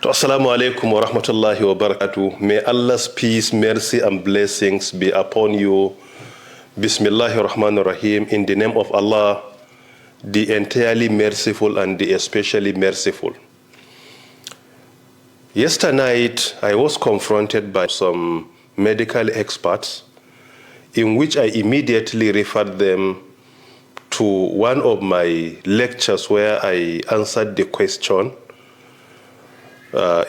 Assalamu alaikum wa rahmatullahi wa barakatuh. May Allah's peace, mercy and blessings be upon you. Bismillahir Rahmanir Rahim. In the name of Allah, the entirely merciful and the especially merciful. Yesterday night, I was confronted by some medical experts in which I immediately referred them to one of my lectures where I answered the question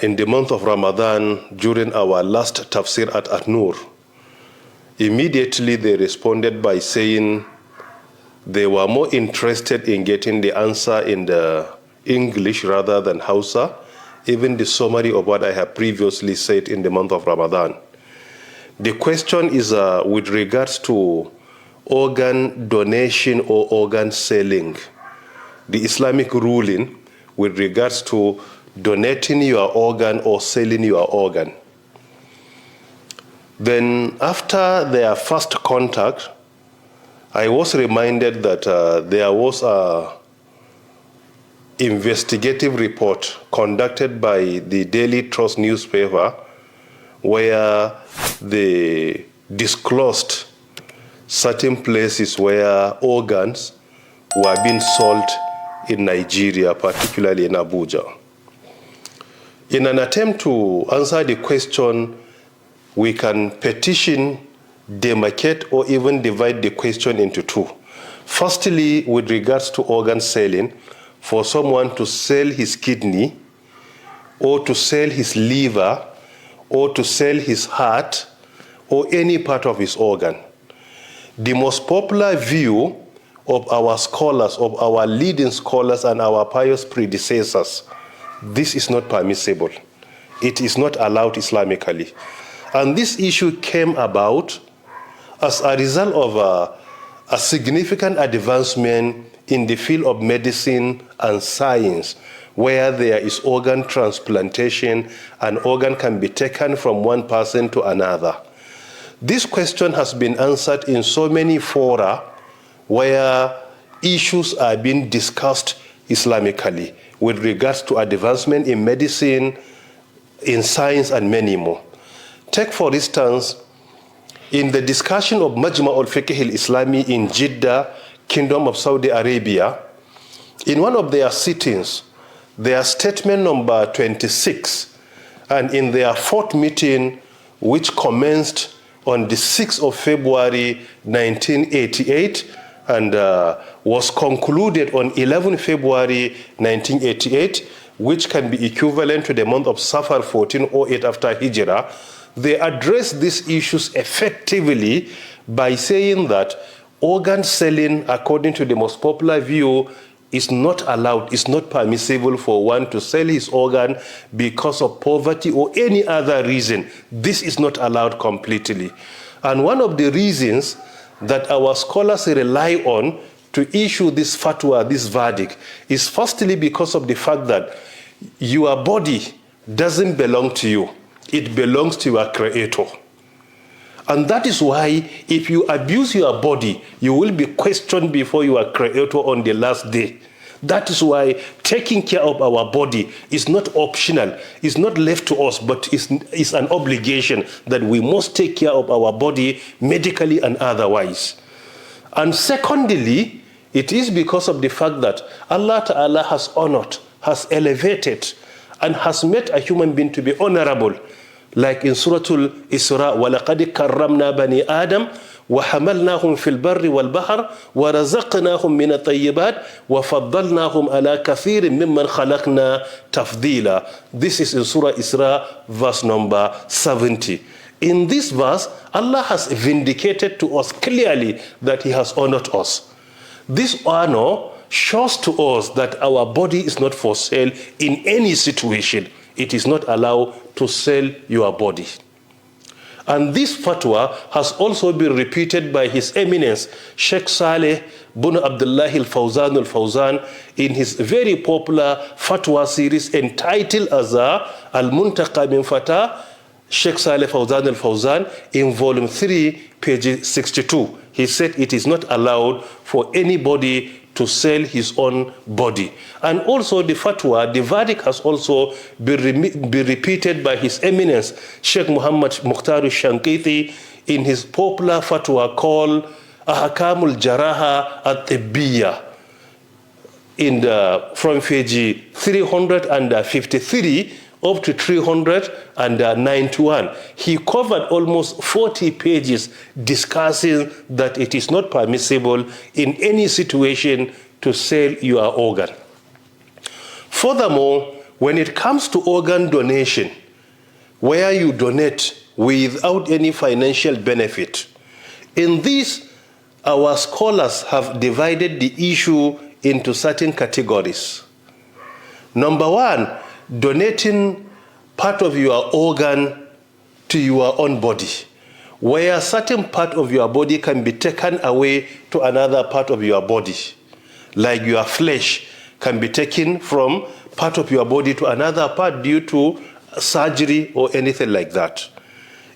in the month of Ramadan during our last tafsir at An-Nur. Immediately they responded by saying they were more interested in getting the answer in the English rather than Hausa, even the summary of what I have previously said in the month of Ramadan. The question is with regards to organ donation or organ selling, the Islamic ruling with regards to donating your organ or selling your organ. Then after their first contact, I was reminded that there was a investigative report conducted by the Daily Trust newspaper where they disclosed certain places where organs were being sold in Nigeria, particularly in Abuja. In an attempt to answer the question, we can petition, demarcate, or even divide the question into two. Firstly, with regards to organ selling, for someone to sell his kidney, or to sell his liver, or to sell his heart, or any part of his organ. The most popular view of our scholars, of our leading scholars and our pious predecessors, this is not permissible. It is not allowed Islamically. And this issue came about as a result of a significant advancement in the field of medicine and science, where there is organ transplantation, an organ can be taken from one person to another. This question has been answered in so many fora where issues are being discussed Islamically with regards to advancement in medicine, in science, and many more. Take, for instance, in the discussion of Majma' al-Fiqh al-Islami in Jeddah, Kingdom of Saudi Arabia, in one of their sittings, their statement number 26, and in their fourth meeting, which commenced on the 6th of February 1988, and was concluded on 11 February 1988, which can be equivalent to the month of Safar 1408 after Hijrah. They address these issues effectively by saying that organ selling, according to the most popular view, is not allowed, is not permissible for one to sell his organ because of poverty or any other reason. This is not allowed completely. And one of the reasons that our scholars rely on to issue this fatwa, this verdict, is firstly because of the fact that your body doesn't belong to you. It belongs to your creator. And that is why if you abuse your body, you will be questioned before your creator on the last day. That is why taking care of our body is not optional, it's not left to us, but it's an obligation that we must take care of our body medically and otherwise. And secondly, it is because of the fact that Allah Ta'ala has honored, has elevated, and has made a human being to be honorable. Like in Surah Al-Isra, وَلَقَدْ كَرَّمْنَا بَنِي آدَمَ وَحَمَلْنَاهُمْ فِي الْبَرِّ وَالْبَحْرِ وَرَزَقْنَاهُمْ مِنَ الطَّيِّبَاتِ وَفَضَّلْنَاهُمْ عَلَى كَثِيرٍ مِّمَّنْ خَلَقْنَا تَفْضِيلًا. This is in Surah Isra, verse number 70. In this verse, Allah has vindicated to us clearly that He has honored us. This honor shows to us that our body is not for sale in any situation. It is not allowed to sell your body. And this fatwa has also been repeated by His Eminence, Sheikh Saleh bin Abdullah al-Fawzan in his very popular fatwa series entitled as Al-Muntaqa min Fatah, Sheikh Saleh Fawzan al-Fawzan, in volume 3, page 62. He said it is not allowed for anybody to sell his own body. And also the fatwa, the verdict has also been repeated by His Eminence Sheikh Muhammad Mukhtar Shankiti in his popular fatwa called Ahkamul Jaraha at-Tibbiyya, from page 353 up to 391. He covered almost 40 pages discussing that it is not permissible in any situation to sell your organ. Furthermore, when it comes to organ donation, where you donate without any financial benefit, in this, our scholars have divided the issue into certain categories. Number one, donating part of your organ to your own body, where certain part of your body can be taken away to another part of your body, like your flesh can be taken from part of your body to another part due to surgery or anything like that.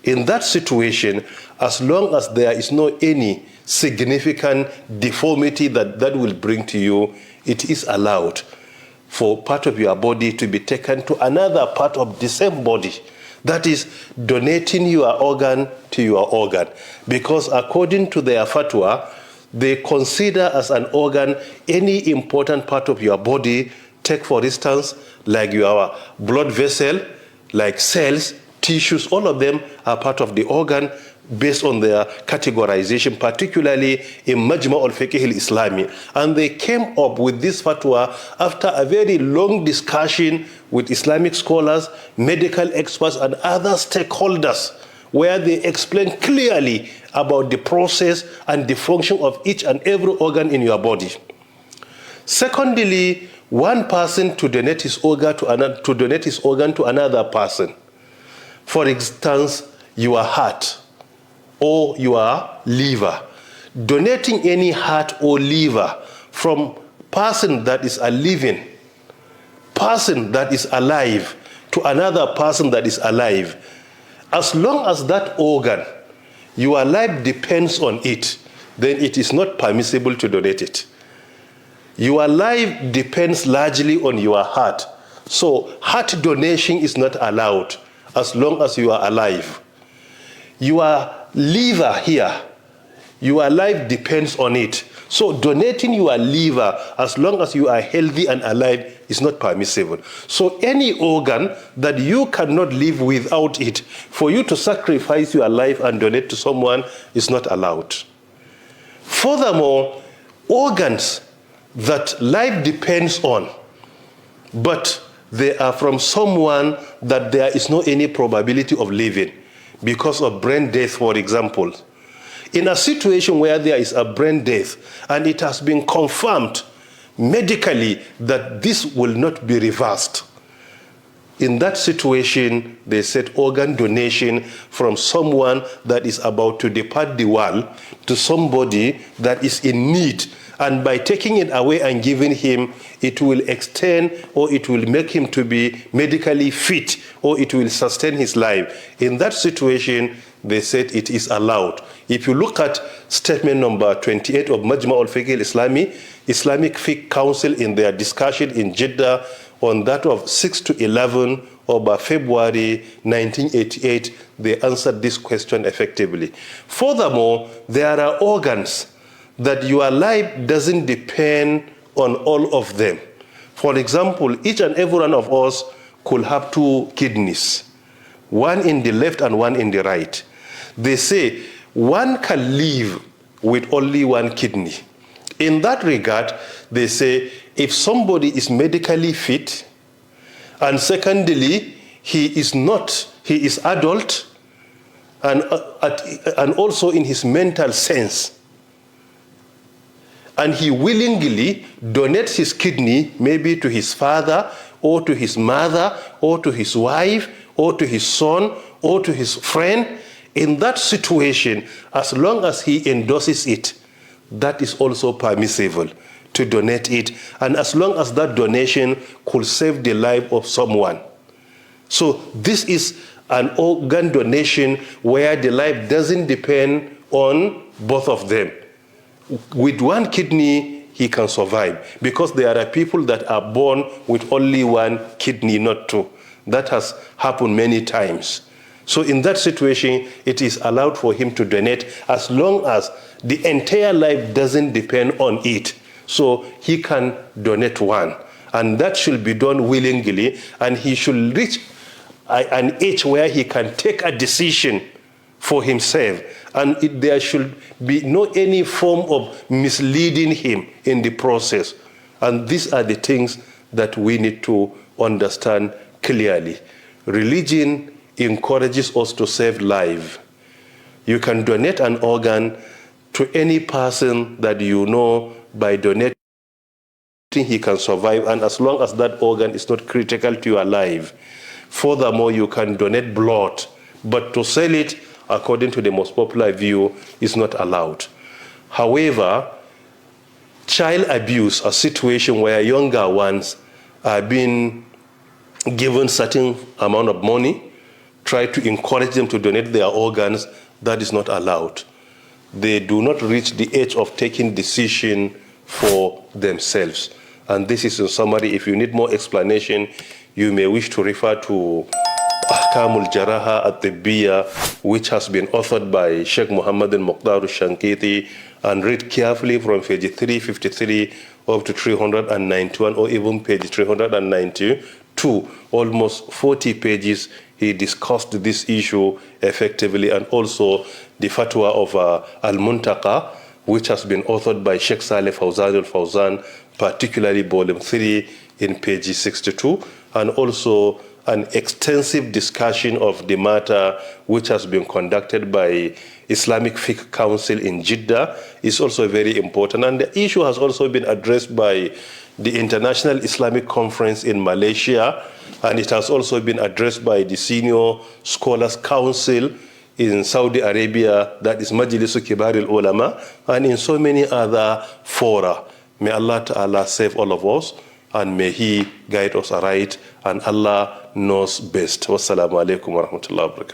In that situation, as long as there is no any significant deformity that will bring to you, it is allowed for part of your body to be taken to another part of the same body. That is donating your organ to your organ. Because according to their fatwa, they consider as an organ any important part of your body. Take for instance, like your blood vessel, like cells, tissues, all of them are part of the organ based on their categorization, particularly in Majma' al-Fiqh al-Islami. And they came up with this fatwa after a very long discussion with Islamic scholars, medical experts, and other stakeholders, where they explain clearly about the process and the function of each and every organ in your body. Secondly, one person to donate his organ to another person. For instance, your heart or your liver. Donating any heart or liver from person that is a living, person that is alive, to another person that is alive. As long as that organ, your life depends on it, then it is not permissible to donate it. Your life depends largely on your heart. So heart donation is not allowed as long as you are alive. Your liver here, your life depends on it. So donating your liver as long as you are healthy and alive is not permissible. So any organ that you cannot live without it, for you to sacrifice your life and donate to someone is not allowed. Furthermore, organs that life depends on, but they are from someone that there is no any probability of living, because of brain death, for example. In a situation where there is a brain death and it has been confirmed medically that this will not be reversed, in that situation, they said organ donation from someone that is about to depart the world to somebody that is in need. And by taking it away and giving him, it will extend or it will make him to be medically fit, or it will sustain his life. In that situation, they said it is allowed. If you look at statement number 28 of Majma' al-Fiqh al-Islami, Islamic Fiqh Council, in their discussion in Jeddah on that of 6 to 11 of February 1988, they answered this question effectively. Furthermore, there are organs that your life doesn't depend on all of them. For example, each and every one of us could have 2 kidneys, one in the left and one in the right. They say one can live with only 1 kidney. In that regard, they say if somebody is medically fit, and secondly, he is adult, and also in his mental sense, and he willingly donates his kidney maybe to his father or to his mother or to his wife or to his son or to his friend, in that situation, as long as he endorses it, that is also permissible to donate it, and as long as that donation could save the life of someone. So this is an organ donation where the life doesn't depend on both of them. With 1 kidney, he can survive. Because there are people that are born with only one kidney, not two. That has happened many times. So in that situation, it is allowed for him to donate as long as the entire life doesn't depend on it. So he can donate one. And that should be done willingly, and he should reach an age where he can take a decision for himself. And there should be no any form of misleading him in the process. And these are the things that we need to understand clearly. Religion encourages us to save life. You can donate an organ to any person that you know. By donating, he can survive, and as long as that organ is not critical to your life. Furthermore, you can donate blood, but to sell it, according to the most popular view, is not allowed. However, child abuse, a situation where younger ones are being given certain amount of money, try to encourage them to donate their organs, that is not allowed. They do not reach the age of taking decision for themselves. And this is in summary. If you need more explanation, you may wish to refer to Ahkamul Jaraha at-Tibbiya, which has been authored by Sheikh Muhammad al-Muqtar al-Shankiti, and read carefully from page 353 up to 391, or even page 392. Almost 40 pages he discussed this issue effectively, and also the fatwa of Al-Muntaqa, which has been authored by Sheikh Saleh Fawzan al-Fawzan, particularly volume 3 in page 62, and also an extensive discussion of the matter which has been conducted by Islamic Fiqh Council in Jeddah is also very important. And the issue has also been addressed by the International Islamic Conference in Malaysia, and it has also been addressed by the Senior Scholars Council in Saudi Arabia, that is Majlisu Kibar al-Ulama, and in so many other fora. May Allah Ta'ala save all of us, and may He guide us aright, and Allah knows best. Wassalamu alaikum wa rahmatullahi wa barakatuh.